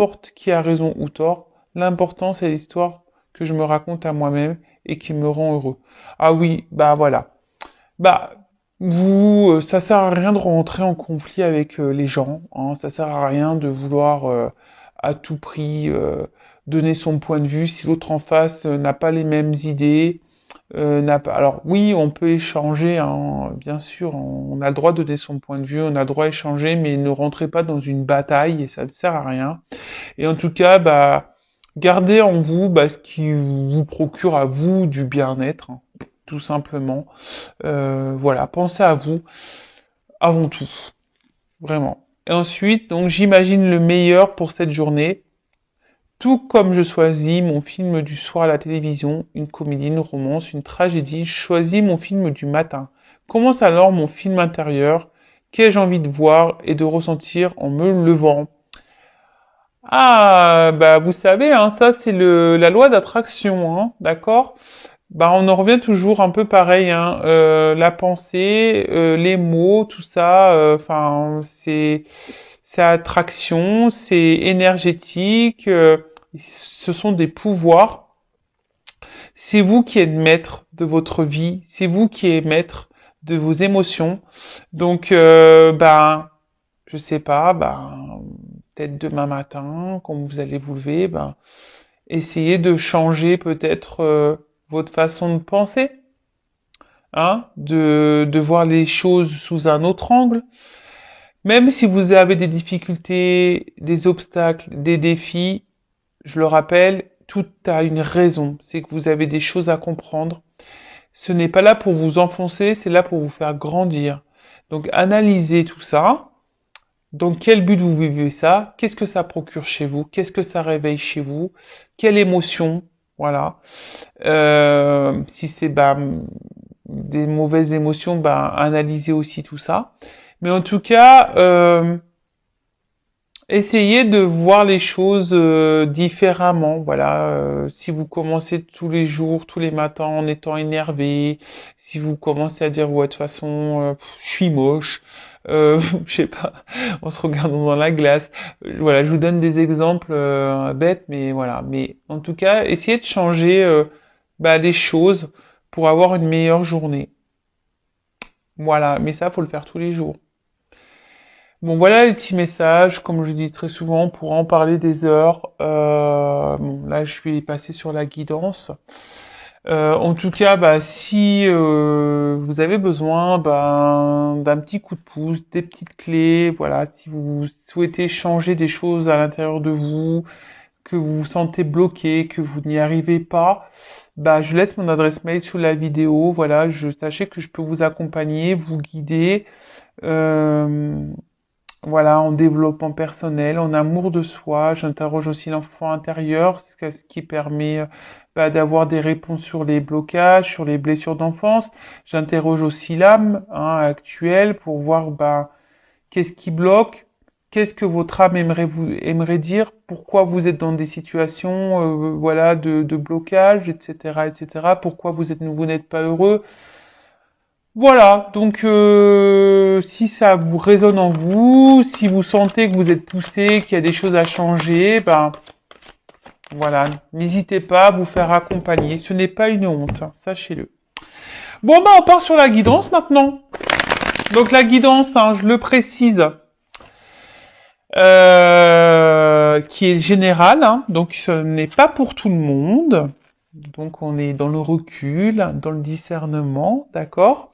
importe qui a raison ou tort, l'important c'est l'histoire que je me raconte à moi-même et qui me rend heureux. Ah oui, bah voilà. Bah, ça sert à rien de rentrer en conflit avec les gens, hein. Ça sert à rien de vouloir à tout prix donner son point de vue si l'autre en face n'a pas les mêmes idées, n'a pas. Alors oui, on peut échanger, hein, bien sûr, on a le droit de donner son point de vue, on a le droit d'échanger, mais ne rentrez pas dans une bataille et ça ne sert à rien. Et en tout cas, bah, gardez en vous ce qui vous procure à vous du bien-être, hein, tout simplement. Voilà, pensez à vous avant tout, vraiment. Et ensuite, donc j'imagine le meilleur pour cette journée, tout comme je choisis mon film du soir à la télévision, une comédie, une romance, une tragédie, je choisis mon film du matin. Commence alors mon film intérieur, qu'ai-je envie de voir et de ressentir en me levant. Ah, bah vous savez, hein, ça c'est la loi d'attraction, hein, d'accord? Bah, on en revient toujours un peu pareil, hein. La pensée, les mots, tout ça, enfin, c'est attraction, c'est énergétique, ce sont des pouvoirs. C'est vous qui êtes maître de votre vie, c'est vous qui êtes maître de vos émotions. Donc, je sais pas, peut-être demain matin, quand vous allez vous lever, essayez de changer peut-être votre façon de penser, hein, de voir les choses sous un autre angle. Même si vous avez des difficultés, des obstacles, des défis, je le rappelle, tout a une raison. C'est que vous avez des choses à comprendre. Ce n'est pas là pour vous enfoncer, c'est là pour vous faire grandir. Donc analysez tout ça. Dans quel but vous vivez ça? Qu'est-ce que ça procure chez vous? Qu'est-ce que ça réveille chez vous? Quelle émotion? Voilà. Si c'est des mauvaises émotions, analysez aussi tout ça. Mais en tout cas, essayez de voir les choses différemment. Voilà. Si vous commencez tous les jours, tous les matins en étant énervé, si vous commencez à dire ouais de toute façon je suis moche, je sais pas, en se regardant dans la glace. Voilà, je vous donne des exemples bêtes, mais voilà. Mais en tout cas, essayez de changer les choses pour avoir une meilleure journée. Voilà, mais ça, faut le faire tous les jours. Bon, voilà les petits messages. Comme je dis très souvent, on pourra en parler des heures. Bon, là, je vais passer sur la guidance. En tout cas, si vous avez besoin d'un petit coup de pouce, des petites clés, voilà, si vous souhaitez changer des choses à l'intérieur de vous, que vous vous sentez bloqué, que vous n'y arrivez pas, je laisse mon adresse mail sous la vidéo. Voilà, sachez que je peux vous accompagner, vous guider. Euh, voilà, en développement personnel, en amour de soi. J'interroge aussi l'enfant intérieur, ce qui permet d'avoir des réponses sur les blocages, sur les blessures d'enfance. J'interroge aussi l'âme actuelle pour voir qu'est-ce qui bloque, qu'est-ce que votre âme aimerait dire, pourquoi vous êtes dans des situations de blocage, etc., etc. Pourquoi vous n'êtes pas heureux. Voilà, donc si ça vous résonne en vous, si vous sentez que vous êtes poussé, qu'il y a des choses à changer, voilà, n'hésitez pas à vous faire accompagner. Ce n'est pas une honte, hein, sachez-le. Bon, on part sur la guidance maintenant. Donc la guidance, je le précise, qui est générale, donc ce n'est pas pour tout le monde. Donc on est dans le recul, dans le discernement, d'accord?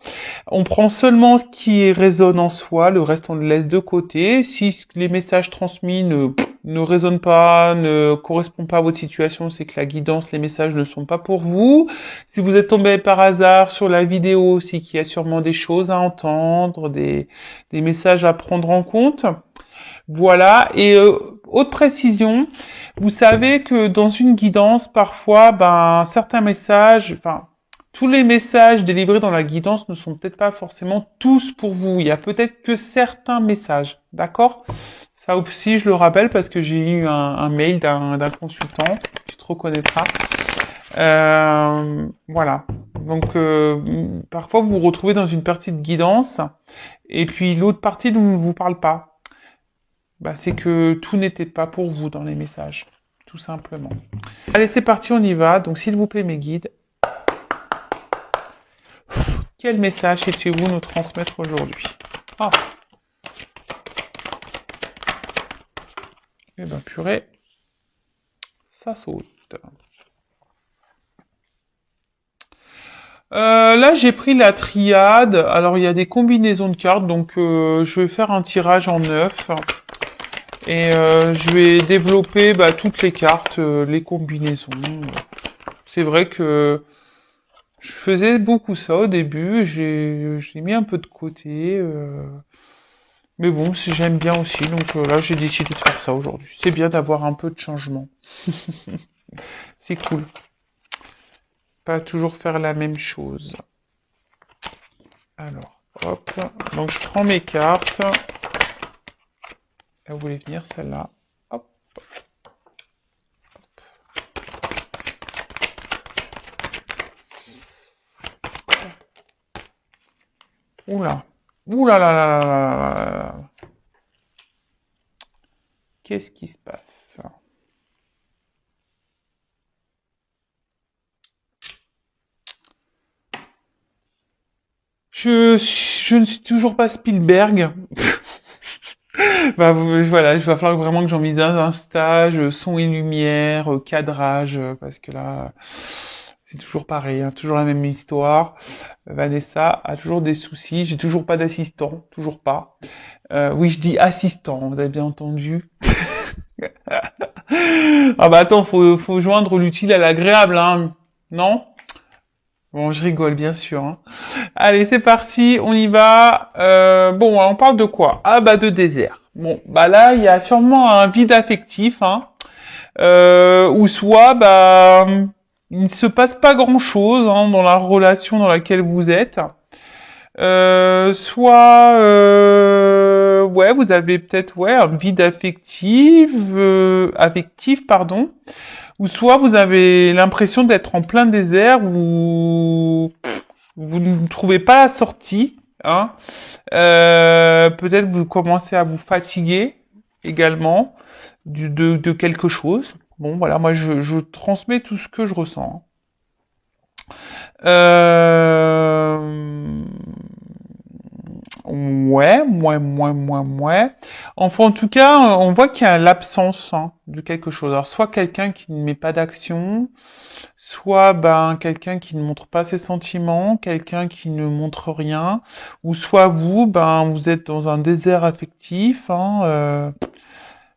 On prend seulement ce qui résonne en soi, le reste on le laisse de côté. Si les messages transmis ne résonnent pas, ne correspondent pas à votre situation, c'est que la guidance, les messages ne sont pas pour vous. Si vous êtes tombé par hasard sur la vidéo, c'est qu'il y a sûrement des choses à entendre, des messages à prendre en compte. Voilà, et autre précision, vous savez que dans une guidance, parfois, certains messages, tous les messages délivrés dans la guidance ne sont peut-être pas forcément tous pour vous. Il y a peut-être que certains messages, d'accord? Ça aussi, je le rappelle parce que j'ai eu un mail d'un consultant, tu te reconnaîtras. Voilà. Donc, parfois, vous vous retrouvez dans une partie de guidance et puis l'autre partie ne vous parle pas. bah, c'est que tout n'était pas pour vous dans les messages, tout simplement. Allez, c'est parti, on y va. Donc, s'il vous plaît, mes guides, quel message souhaitez-vous nous transmettre aujourd'hui? Ah, eh ben purée, ça saute. Là, j'ai pris la triade. Alors, il y a des combinaisons de cartes, donc je vais faire un tirage en 9. Et je vais développer bah, toutes les cartes, les combinaisons. C'est vrai que je faisais beaucoup ça au début, j'ai mis un peu de côté. Mais bon, j'aime bien aussi, donc là j'ai décidé de faire ça aujourd'hui. C'est bien d'avoir un peu de changement. C'est cool. Pas toujours faire la même chose. Alors, hop. Donc je prends mes cartes. Elle voulait venir celle-là. Hop. Oula. Oula là là là là là là. Qu'est-ce qui se passe? Je ne suis toujours pas Spielberg. Bah, voilà, il va falloir vraiment que j'envisage un stage, son et lumière, cadrage, parce que là, c'est toujours pareil, hein, toujours la même histoire. Vanessa a toujours des soucis, j'ai toujours pas d'assistant, toujours pas. Oui, je dis assistant, vous avez bien entendu. Ah bah attends, faut joindre l'utile à l'agréable, hein, non? Bon, je rigole, bien sûr, hein. Allez, c'est parti, on y va. Bon, on parle de quoi? Ah bah de désert. Bon, bah là, il y a sûrement un vide affectif, hein, ou soit, bah, il ne se passe pas grand-chose hein, dans la relation dans laquelle vous êtes. Soit, ouais, vous avez peut-être, ouais, un vide affectif, pardon, ou soit vous avez l'impression d'être en plein désert où vous ne trouvez pas la sortie, hein. Peut-être vous commencez à vous fatiguer également de quelque chose. Bon, voilà, moi je transmets tout ce que je ressens. Euh... Ouais. Enfin, en tout cas, on voit qu'il y a l'absence hein, de quelque chose. Alors, soit quelqu'un qui ne met pas d'action, soit ben quelqu'un qui ne montre pas ses sentiments, quelqu'un qui ne montre rien, ou soit vous, ben vous êtes dans un désert affectif, hein,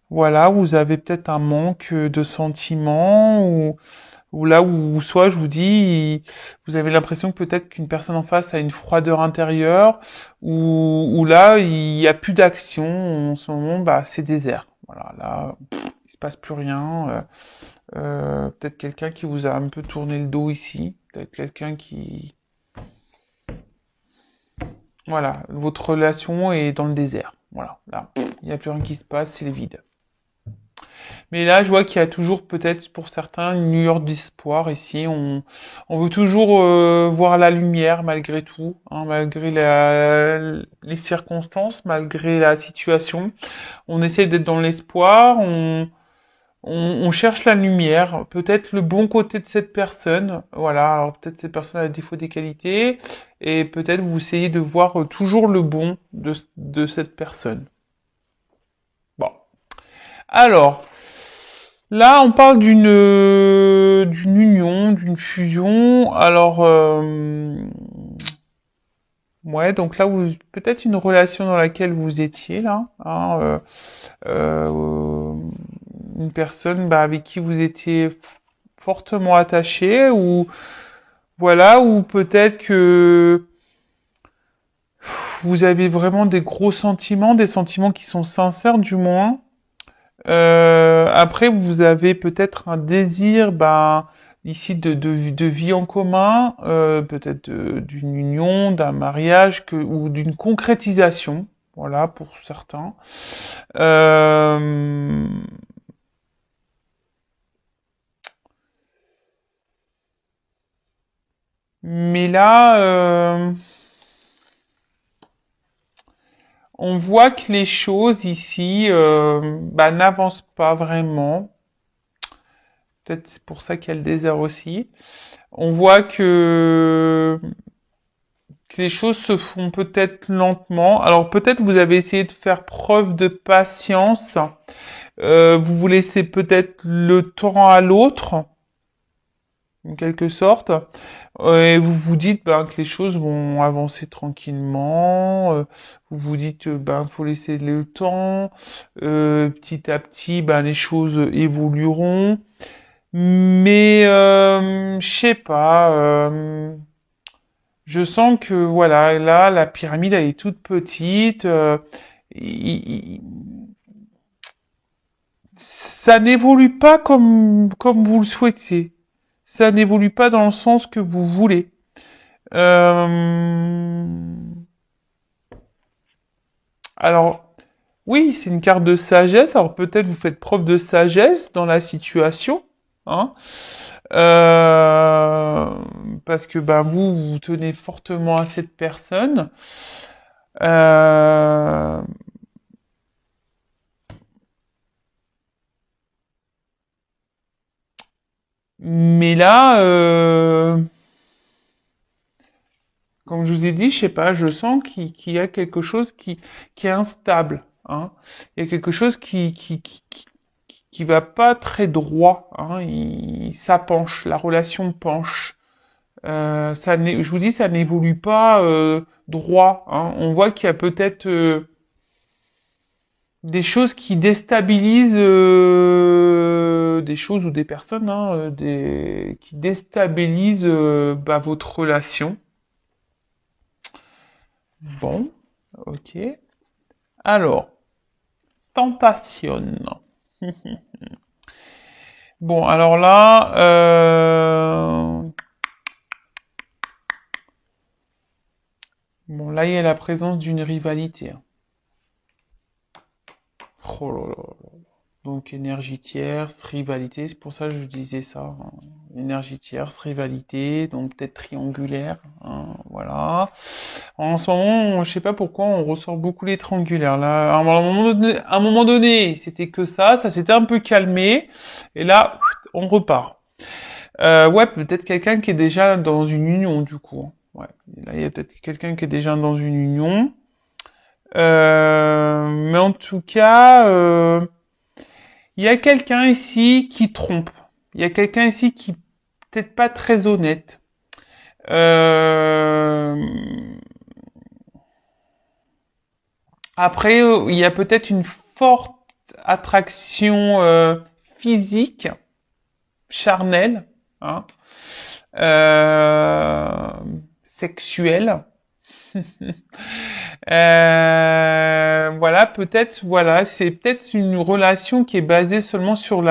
voilà, vous avez peut-être un manque de sentiments, ou là où soit je vous dis, vous avez l'impression que peut-être qu'une personne en face a une froideur intérieure, ou là il y a plus d'action en ce moment, bah c'est désert. Voilà, là il se passe plus rien. Peut-être quelqu'un qui vous a un peu tourné le dos ici, peut-être quelqu'un qui, voilà, votre relation est dans le désert. Voilà, là il n'y a plus rien qui se passe, c'est le vide. Mais là, je vois qu'il y a toujours peut-être pour certains une lueur d'espoir ici. On veut toujours voir la lumière malgré tout, hein, malgré les circonstances, malgré la situation. On essaie d'être dans l'espoir, on cherche la lumière, peut-être le bon côté de cette personne. Voilà, alors peut-être cette personne a défaut des qualités, et peut-être vous essayez de voir toujours le bon de cette personne. Bon. Alors, là, on parle d'une union, d'une fusion. Alors, ouais, donc là, peut-être une relation dans laquelle vous étiez là, hein, euh, une personne bah, avec qui vous étiez fortement attaché, ou voilà, ou peut-être que vous avez vraiment des gros sentiments, des sentiments qui sont sincères du moins. Après, vous avez peut-être un désir, ben, ici de vie en commun, peut-être d'une union, d'un mariage, ou d'une concrétisation, voilà, pour certains. Euh, mais là, On voit que les choses ici n'avancent pas vraiment. Peut-être c'est pour ça qu'il y a le désert aussi. On voit que les choses se font peut-être lentement. Alors peut-être vous avez essayé de faire preuve de patience. Vous vous laissez peut-être le temps à l'autre, en quelque sorte. Et vous vous dites que les choses vont avancer tranquillement. Vous vous dites faut laisser le temps. Petit à petit, les choses évolueront. Mais je sais pas. Je sens que voilà, là, la pyramide elle est toute petite. Il- il- Ça n'évolue pas comme vous le souhaitez. Ça n'évolue pas dans le sens que vous voulez. Euh, Alors, oui, c'est une carte de sagesse. Alors peut-être vous faites preuve de sagesse dans la situation, hein. Euh, Parce que vous tenez fortement à cette personne. Euh, mais là, comme je vous ai dit, je sais pas, je sens qu'il y a quelque chose qui est instable, hein. Il y a quelque chose qui va pas très droit, hein. Ça penche, la relation penche. Je vous dis, ça n'évolue pas droit, hein. On voit qu'il y a peut-être des choses qui déstabilisent des choses ou des personnes, hein, qui déstabilisent votre relation. Bon, ok. Alors, tentation. Bon, alors là, bon, là, il y a la présence d'une rivalité, hein. Oh là là. Donc, énergie tierce, rivalité, c'est pour ça que je disais ça, hein. Énergie tierce, rivalité, donc peut-être triangulaire, hein, voilà. En ce moment, je sais pas pourquoi, on ressort beaucoup les triangulaires. Là, à un moment donné, c'était que ça s'était un peu calmé, et là, on repart. Ouais, peut-être quelqu'un qui est déjà dans une union, du coup. Ouais, là, il y a peut-être quelqu'un qui est déjà dans une union. Mais en tout cas, il y a quelqu'un ici qui trompe. Il y a quelqu'un ici qui peut-être pas très honnête. Euh, Après, il y a peut-être une forte attraction physique, charnelle, hein, euh, sexuelle. Voilà, peut-être, voilà, c'est peut-être une relation qui est basée seulement sur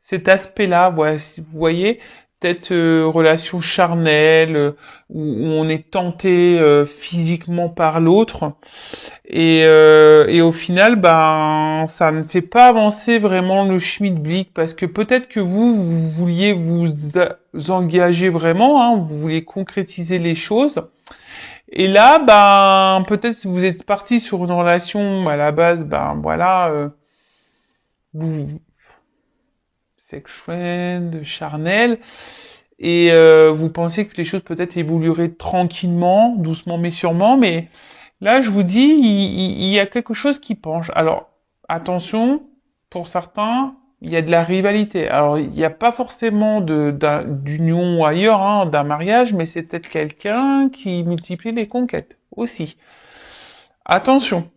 cet aspect-là. Voilà, si vous voyez, peut-être relation charnelle où on est tenté physiquement par l'autre et au final, ça ne fait pas avancer vraiment le schmilblick parce que peut-être que vous vouliez engager vraiment, hein, vous voulez concrétiser les choses. Et là, peut-être si vous êtes parti sur une relation à la base, voilà, vous, sex friend, charnel, et vous pensez que les choses peut-être évolueraient tranquillement, doucement mais sûrement, mais là, je vous dis, il y a quelque chose qui penche. Alors, attention, pour certains, il y a de la rivalité. Alors, il n'y a pas forcément d'union ailleurs, hein, d'un mariage, mais c'est peut-être quelqu'un qui multiplie les conquêtes aussi. Attention,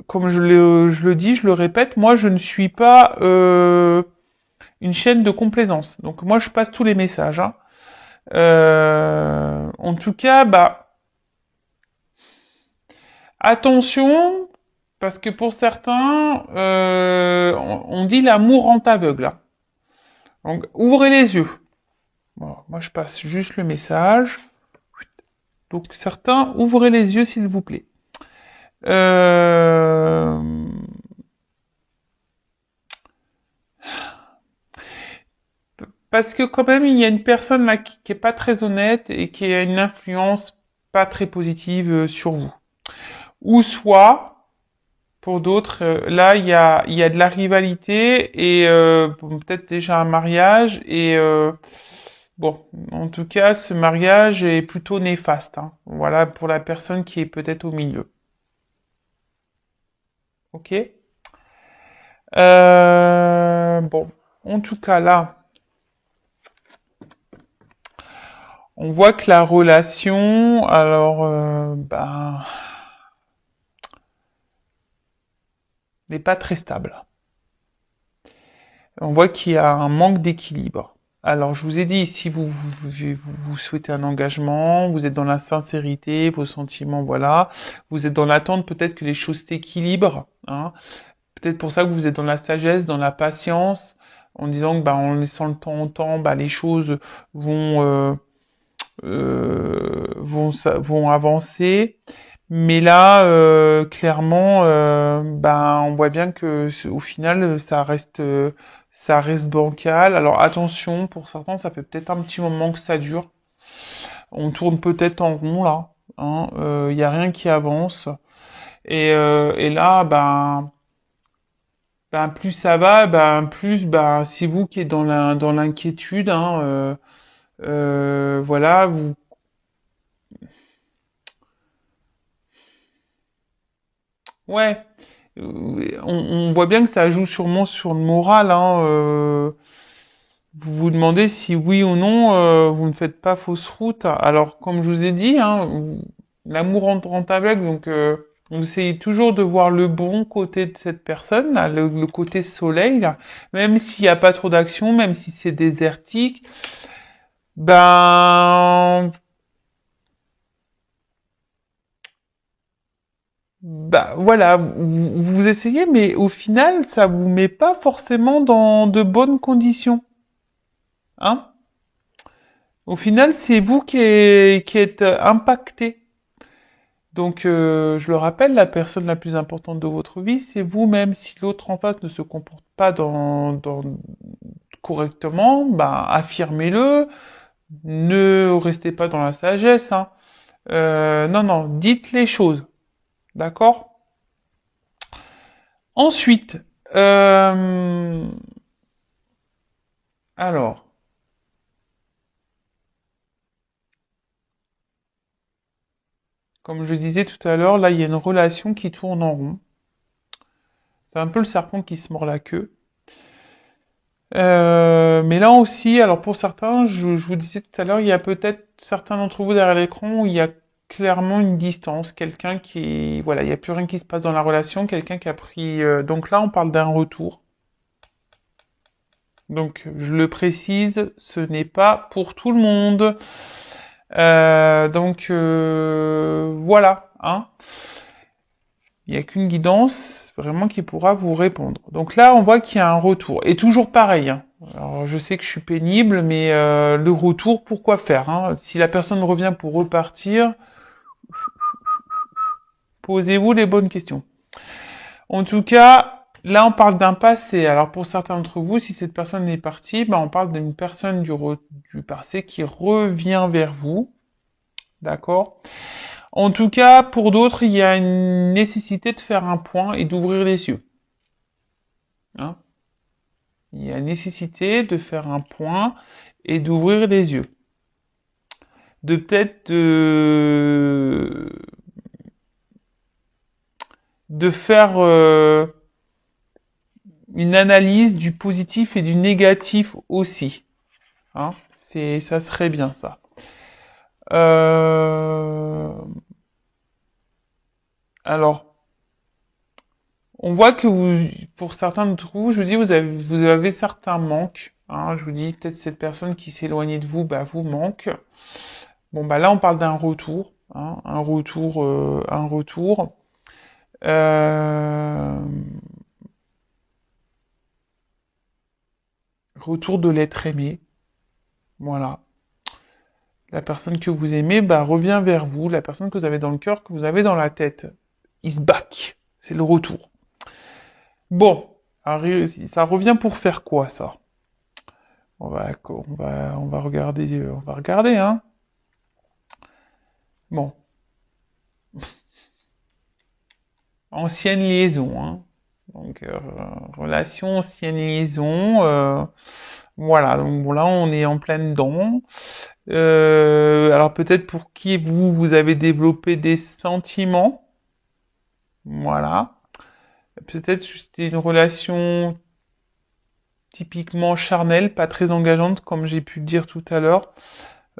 comme je le dis, je le répète, moi je ne suis pas une chaîne de complaisance. Donc moi je passe tous les messages, hein. En tout cas, attention, parce que pour certains, on dit l'amour rend aveugle, hein. Donc ouvrez les yeux. Bon, moi je passe juste le message. Donc certains, ouvrez les yeux s'il vous plaît. Euh... Parce que quand même, il y a une personne là qui est pas très honnête et qui a une influence pas très positive sur vous. Ou soit, Pour d'autres, là, il y a de la rivalité et bon, peut-être déjà un mariage. Et bon, en tout cas, ce mariage est plutôt néfaste, hein. Voilà, pour la personne qui est peut-être au milieu. Ok? Bon, en tout cas, là, on voit que la relation, alors, ben, n'est pas très stable. On voit qu'il y a un manque d'équilibre. Alors, je vous ai dit, si vous souhaitez un engagement, vous êtes dans la sincérité, vos sentiments, voilà, vous êtes dans l'attente peut-être que les choses s'équilibrent, hein. Peut-être pour ça que vous êtes dans la sagesse, dans la patience, en disant que bah, en laissant le temps au temps, bah, les choses vont vont avancer. Mais là, clairement, ben, on voit bien que au final, ça reste bancal. Alors attention, pour certains, ça fait peut-être un petit moment que ça dure. On tourne peut-être en rond là. Hein, y a rien qui avance. Et là, ben plus ça va, ben plus ben c'est vous qui êtes dans l'inquiétude. Hein, voilà, vous. Ouais, on voit bien que ça joue sûrement sur le moral, hein. Vous vous demandez si oui ou non vous ne faites pas fausse route. Alors, comme je vous ai dit, hein, l'amour rend aveugle, donc vous essayez toujours de voir le bon côté de cette personne, là, le côté soleil, là, même s'il n'y a pas trop d'action, même si c'est désertique, ben, bah voilà, vous essayez, mais au final, ça vous met pas forcément dans de bonnes conditions, hein. Au final, c'est vous qui êtes impacté. Donc, je le rappelle, la personne la plus importante de votre vie, c'est vous-même. Si l'autre en face ne se comporte pas correctement, ben, affirmez-le. Ne restez pas dans la sagesse, hein. Non, non, dites les choses. D'accord? Ensuite, euh, alors, comme je disais tout à l'heure, là, il y a une relation qui tourne en rond. C'est un peu le serpent qui se mord la queue. Mais là aussi, alors pour certains, je vous disais tout à l'heure, il y a peut-être certains d'entre vous derrière l'écran où il y a clairement une distance, quelqu'un qui, voilà, il n'y a plus rien qui se passe dans la relation, quelqu'un qui a pris, donc là on parle d'un retour. Donc je le précise, ce n'est pas pour tout le monde. Donc voilà, hein. Il n'y a qu'une guidance vraiment qui pourra vous répondre. Donc là, on voit qu'il y a un retour. Et toujours pareil, hein. Alors, je sais que je suis pénible, mais le retour, pourquoi faire, hein? Si la personne revient pour repartir, posez-vous les bonnes questions. En tout cas, là, on parle d'un passé. Alors pour certains d'entre vous, si cette personne est partie, ben, on parle d'une personne du passé qui revient vers vous. D'accord? En tout cas, pour d'autres, il y a une nécessité de faire un point et d'ouvrir les yeux, hein. Il y a nécessité de faire un point et d'ouvrir les yeux. De peut-être de faire une analyse du positif et du négatif aussi, hein. Ça serait bien ça. Euh, alors, on voit que pour certains d'entre vous, je vous dis, vous avez certains manques, hein. Je vous dis, peut-être cette personne qui s'est éloignée de vous, bah, vous manque. Bon, bah là, on parle d'un retour, hein, un retour. Euh, Retour de l'être aimé, voilà. La personne que vous aimez, bah, revient vers vous. La personne que vous avez dans le cœur, que vous avez dans la tête, is back. C'est le retour. Bon, ça revient pour faire quoi, ça? On va regarder, hein. Bon, ancienne liaison, hein. Donc, relation, ancienne liaison, voilà, donc bon, là, on est en plein dedans. Alors peut-être pour qui vous avez développé des sentiments, voilà. Peut-être c'était une relation typiquement charnelle, pas très engageante, comme j'ai pu le dire tout à l'heure.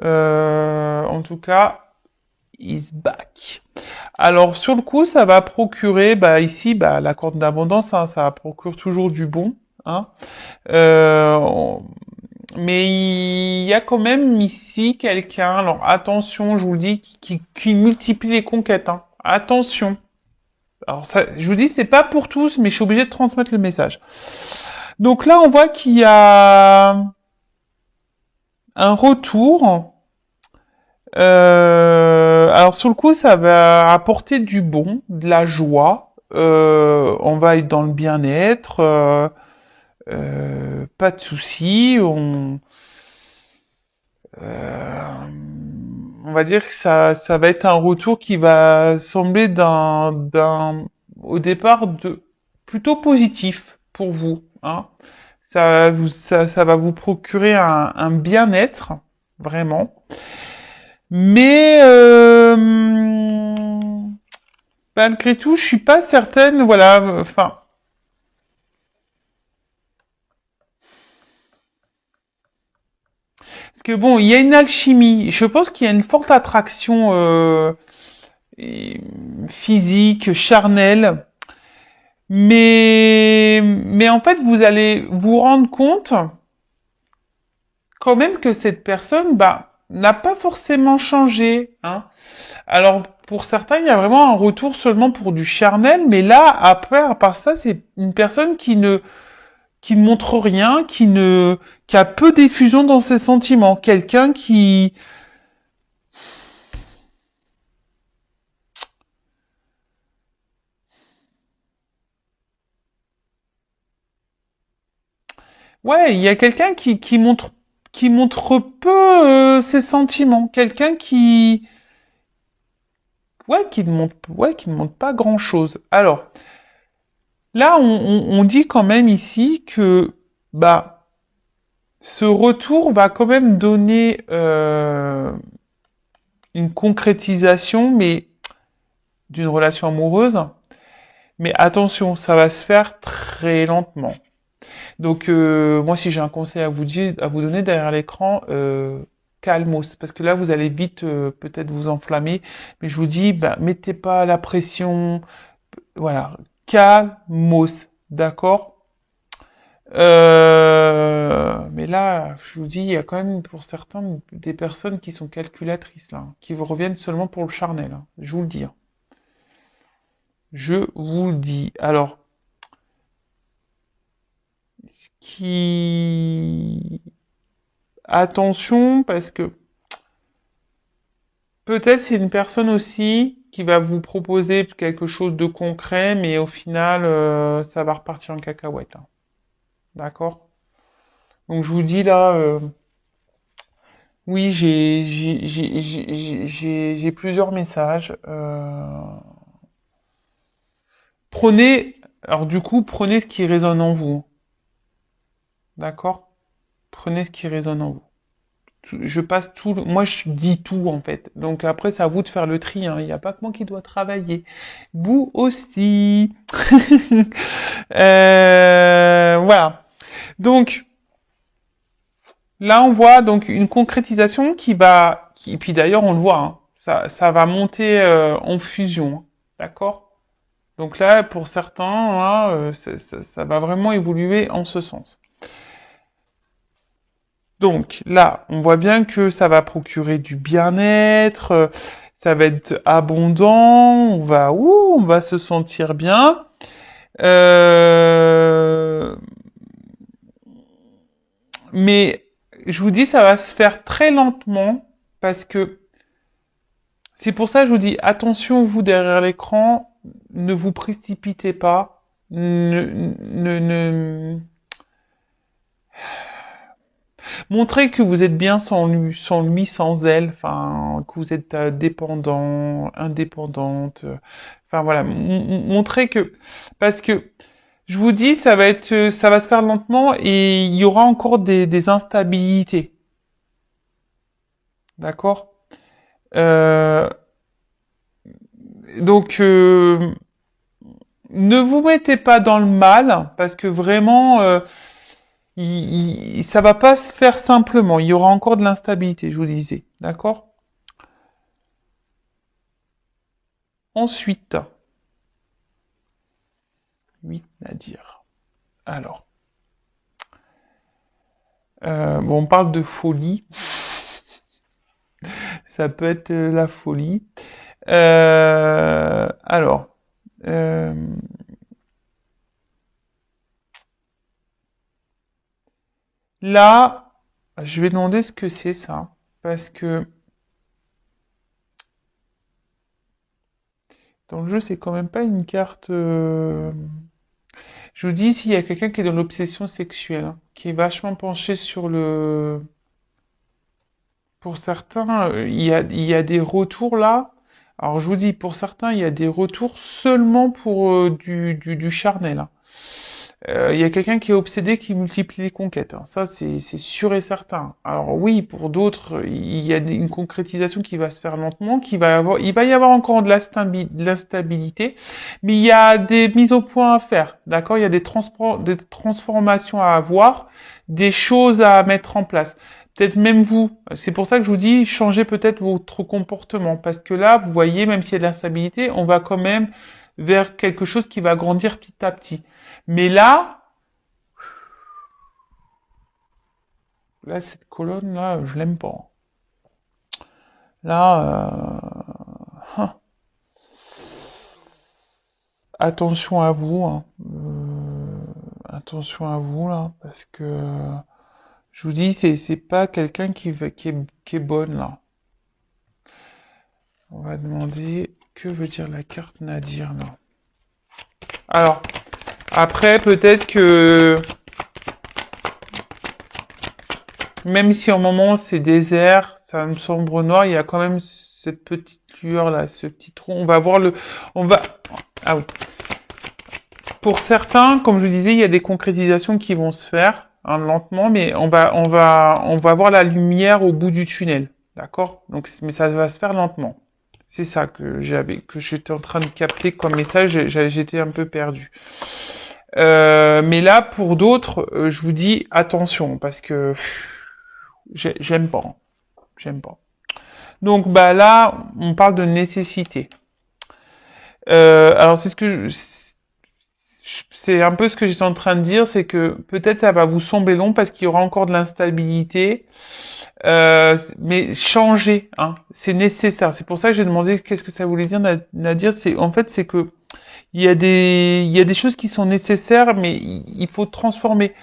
En tout cas, is back. Alors sur le coup, ça va procurer, bah ici, bah la corde d'abondance, hein, ça procure toujours du bon, hein. Euh, mais il y a quand même ici quelqu'un, alors attention, je vous le dis, qui multiplie les conquêtes, hein. Attention. Alors ça, je vous dis, c'est pas pour tous, mais je suis obligé de transmettre le message. Donc là, on voit qu'il y a un retour. Alors sur le coup, ça va apporter du bon, de la joie. On va être dans le bien-être. Pas de soucis. Euh, on va dire que ça va être un retour qui va sembler au départ plutôt positif pour vous, hein. Ça va vous procurer un bien-être, vraiment. Mais malgré tout, je suis pas certaine, voilà, enfin, parce que bon, il y a une alchimie. Je pense qu'il y a une forte attraction physique, charnelle, mais en fait, vous allez vous rendre compte quand même que cette personne, bah, n'a pas forcément changé, hein. Alors, pour certains, il y a vraiment un retour seulement pour du charnel, mais là, après, à part ça, c'est une personne qui ne montre rien, qui a peu d'effusion dans ses sentiments. Quelqu'un qui, ouais, il y a quelqu'un qui montre peu ses sentiments. Quelqu'un qui ne montre pas grand chose. Alors, là, on dit quand même ici que, bah, ce retour va quand même donner une concrétisation, mais d'une relation amoureuse. Mais attention, ça va se faire très lentement. Donc moi, si j'ai un conseil à vous donner derrière l'écran, calmos, parce que là, vous allez vite peut-être vous enflammer. Mais je vous dis, bah, mettez pas la pression, voilà, calmos, d'accord. Mais là, je vous dis, il y a quand même pour certains des personnes qui sont calculatrices là, hein, qui vous reviennent seulement pour le charnel, hein, je vous le dis, hein. Je vous le dis. Alors, ce qui attention, parce que peut-être c'est une personne aussi qui va vous proposer quelque chose de concret, mais au final, ça va repartir en cacahuète, hein. D'accord? Donc je vous dis là, oui, j'ai plusieurs messages. Prenez, alors du coup, prenez ce qui résonne en vous, d'accord? Prenez ce qui résonne en vous. Je passe tout, moi je dis tout en fait. Donc après c'est à vous de faire le tri, hein. Il n'y a pas que moi qui dois travailler. Vous aussi. Voilà. Donc là on voit donc une concrétisation et puis d'ailleurs on le voit, hein, ça va monter en fusion, hein. D'accord? Donc là pour certains, là, ça va vraiment évoluer en ce sens. Donc là, on voit bien que ça va procurer du bien-être, ça va être abondant, on va se sentir bien. Euh, mais je vous dis, ça va se faire très lentement parce que c'est pour ça que je vous dis, attention, vous derrière l'écran, ne vous précipitez pas, ne, ne, ne... Montrez que vous êtes bien sans elle, enfin, que vous êtes dépendant, indépendante. Enfin voilà, montrez que, parce que je vous dis, ça va se faire lentement et il y aura encore des instabilités, d'accord? Euh, donc, ne vous mettez pas dans le mal parce que vraiment, ça va pas se faire simplement. Il y aura encore de l'instabilité, je vous disais, d'accord? Ensuite, 8 à dire. Alors, bon, on parle de folie. Ça peut être la folie. Alors, euh, là, je vais demander ce que c'est ça, parce que dans le jeu, c'est quand même pas une carte. Je vous dis, s'il y a quelqu'un qui est dans l'obsession sexuelle, hein, qui est vachement penché sur le. Pour certains, il y a des retours là. Alors je vous dis, pour certains, il y a des retours seulement pour du charnel, hein. Il y a quelqu'un qui est obsédé qui multiplie les conquêtes, hein. Ça, c'est sûr et certain. Alors oui, pour d'autres, il y a une concrétisation qui va se faire lentement, il va y avoir encore de l'instabilité, mais il y a des mises au point à faire, d'accord? Il y a des transformations à avoir, des choses à mettre en place. Peut-être même vous. C'est pour ça que je vous dis, changez peut-être votre comportement, parce que là, vous voyez, même s'il y a de l'instabilité, on va quand même vers quelque chose qui va grandir petit à petit. Mais là, cette colonne là, je l'aime pas. Là, attention à vous, hein. Attention à vous là, parce que je vous dis, c'est pas quelqu'un qui est bonne là. On va demander que veut dire la carte Nadir là. Alors après, peut-être que même si au moment c'est désert, ça me sombre noir, il y a quand même cette petite lueur là, ce petit trou. On va voir on va, ah oui. Pour certains, comme je vous disais, il y a des concrétisations qui vont se faire, hein, lentement, mais on va voir la lumière au bout du tunnel, d'accord? Donc, mais ça va se faire lentement. C'est ça que j'étais en train de capter comme message. J'étais un peu perdu. Mais là, pour d'autres, je vous dis attention parce que j'aime pas, j'aime pas. Donc, bah là, on parle de nécessité. Alors, c'est un peu ce que j'étais en train de dire, c'est que peut-être ça va vous sembler long parce qu'il y aura encore de l'instabilité, mais changer, hein, c'est nécessaire. C'est pour ça que j'ai demandé qu'est-ce que ça voulait dire, Nadir. C'est en fait c'est que il y a des choses qui sont nécessaires, mais il faut transformer.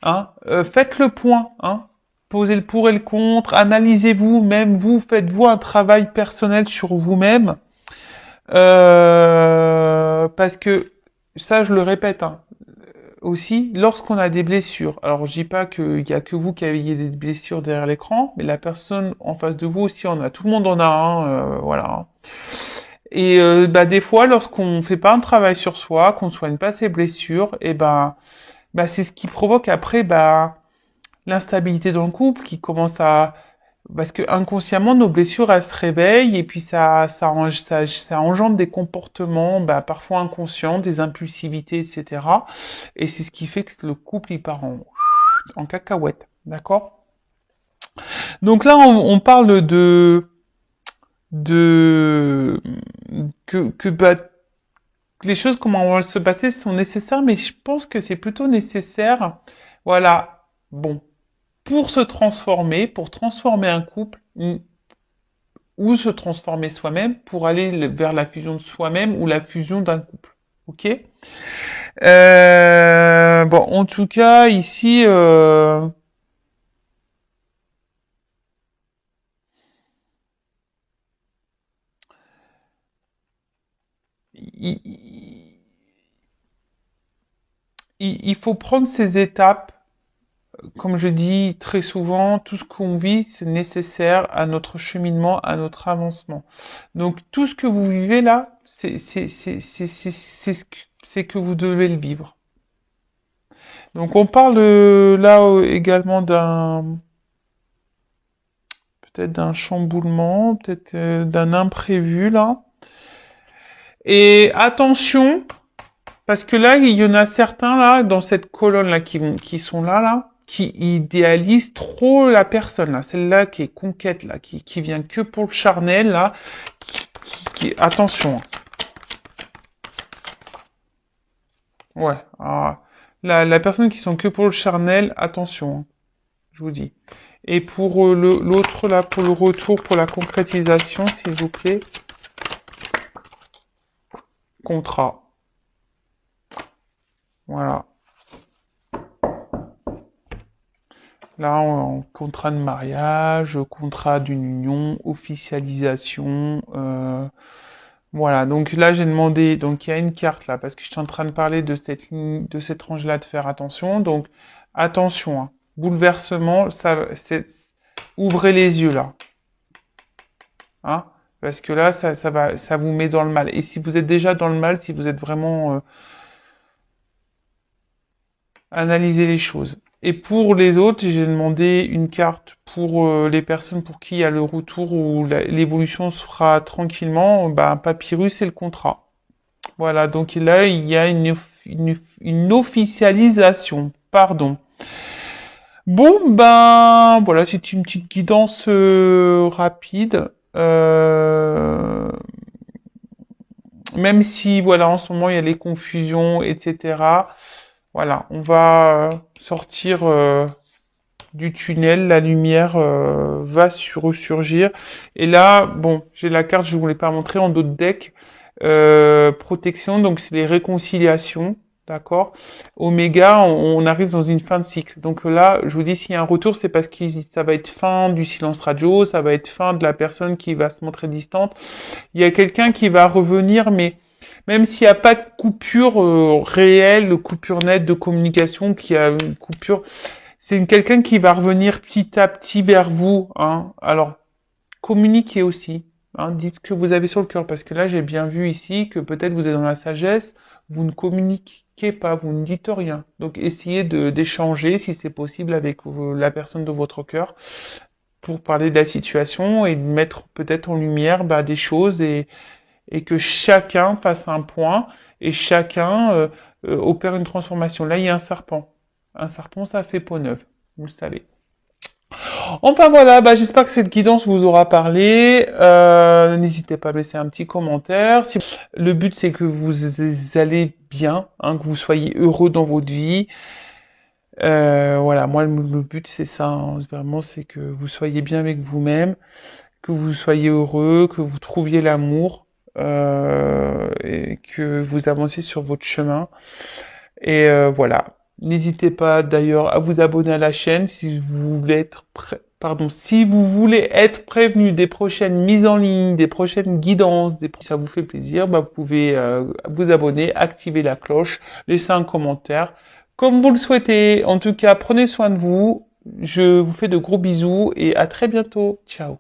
Hein. Faites le point, hein. Posez le pour et le contre, analysez-vous, même vous, faites-vous un travail personnel sur vous-même. Parce que ça, je le répète, hein, aussi, lorsqu'on a des blessures, alors je dis pas qu'il y a que vous qui avez des blessures derrière l'écran, mais la personne en face de vous aussi en a. Tout le monde en a un, voilà. Et bah, des fois, lorsqu'on fait pas un travail sur soi, qu'on soigne pas ses blessures, et bah, c'est ce qui provoque après bah, l'instabilité dans le couple, qui commence à parce que inconsciemment, nos blessures, elles se réveillent et puis ça engendre des comportements, bah, parfois inconscients, des impulsivités, etc. Et c'est ce qui fait que le couple, il part en cacahuète. D'accord? Donc là, on parle de, que bah, les choses, comment vont se passer, sont nécessaires, mais je pense que c'est plutôt nécessaire, voilà, bon, pour transformer un couple, ou se transformer soi-même pour aller vers la fusion de soi-même ou la fusion d'un couple. Ok. Bon, en tout cas, ici, il faut prendre ces étapes comme je dis très souvent, tout ce qu'on vit, c'est nécessaire à notre cheminement, à notre avancement. Donc tout ce que vous vivez là, c'est que vous devez le vivre. Donc on parle là également peut-être d'un chamboulement, peut-être d'un imprévu là. Et attention, parce que là, il y en a certains là, dans cette colonne là, qui sont là, qui idéalisent trop la personne là, celle-là qui est conquête là, qui vient que pour le charnel là, attention. Ouais, la personne qui sont que pour le charnel, attention, je vous dis. Et pour l'autre là, pour le retour, pour la concrétisation, s'il vous plaît, contrat. Voilà. Là, contrat de mariage, contrat d'une union, officialisation. Voilà. Donc là, j'ai demandé. Donc il y a une carte là parce que je suis en train de parler de cette ligne, de cette tranche-là, de faire attention. Donc attention, hein. Bouleversement. Ouvrez les yeux là, hein, parce que là, ça vous met dans le mal. Et si vous êtes déjà dans le mal, si vous êtes vraiment analyser les choses. Et pour les autres, j'ai demandé une carte pour les personnes pour qui il y a le retour ou l'évolution se fera tranquillement. Bah, papyrus et le contrat. Voilà, donc là, il y a une officialisation. Pardon. Bon, ben, voilà, c'est une petite guidance rapide. Même si, voilà, en ce moment, il y a les confusions, etc. Voilà, on va sortir du tunnel, la lumière va ressurgir. Et là, bon, j'ai la carte, je ne vous l'ai pas montré en d'autres decks. Protection, donc c'est les réconciliations, d'accord. Oméga, on arrive dans une fin de cycle. Donc là, je vous dis, s'il y a un retour, c'est parce que ça va être fin du silence radio, ça va être fin de la personne qui va se montrer distante. Il y a quelqu'un qui va revenir, mais même s'il n'y a pas de coupure réelle, de coupure nette de communication, qui a une coupure, c'est quelqu'un qui va revenir petit à petit vers vous. Hein. Alors, communiquez aussi. Hein, dites ce que vous avez sur le cœur, parce que là, j'ai bien vu ici que peut-être vous êtes dans la sagesse, vous ne communiquez pas, vous ne dites rien. Donc, essayez d'échanger, si c'est possible, avec la personne de votre cœur, pour parler de la situation et de mettre peut-être en lumière des choses et que chacun fasse un point et chacun opère une transformation. Là, il y a un serpent. Un serpent, ça fait peau neuve, vous le savez. Enfin voilà, j'espère que cette guidance vous aura parlé. N'hésitez pas à laisser un petit commentaire. Le but, c'est que vous allez bien, hein, que vous soyez heureux dans votre vie. Voilà, moi, le but, c'est ça. Hein, vraiment, c'est que vous soyez bien avec vous-même, que vous soyez heureux, que vous trouviez l'amour. Et que vous avancez sur votre chemin. Et voilà. N'hésitez pas d'ailleurs à vous abonner à la chaîne si vous voulez être si vous voulez être prévenu des prochaines mises en ligne, des prochaines guidances, ça vous fait plaisir, vous pouvez vous abonner, activer la cloche, laisser un commentaire, comme vous le souhaitez. En tout cas, prenez soin de vous. Je vous fais de gros bisous et à très bientôt. Ciao.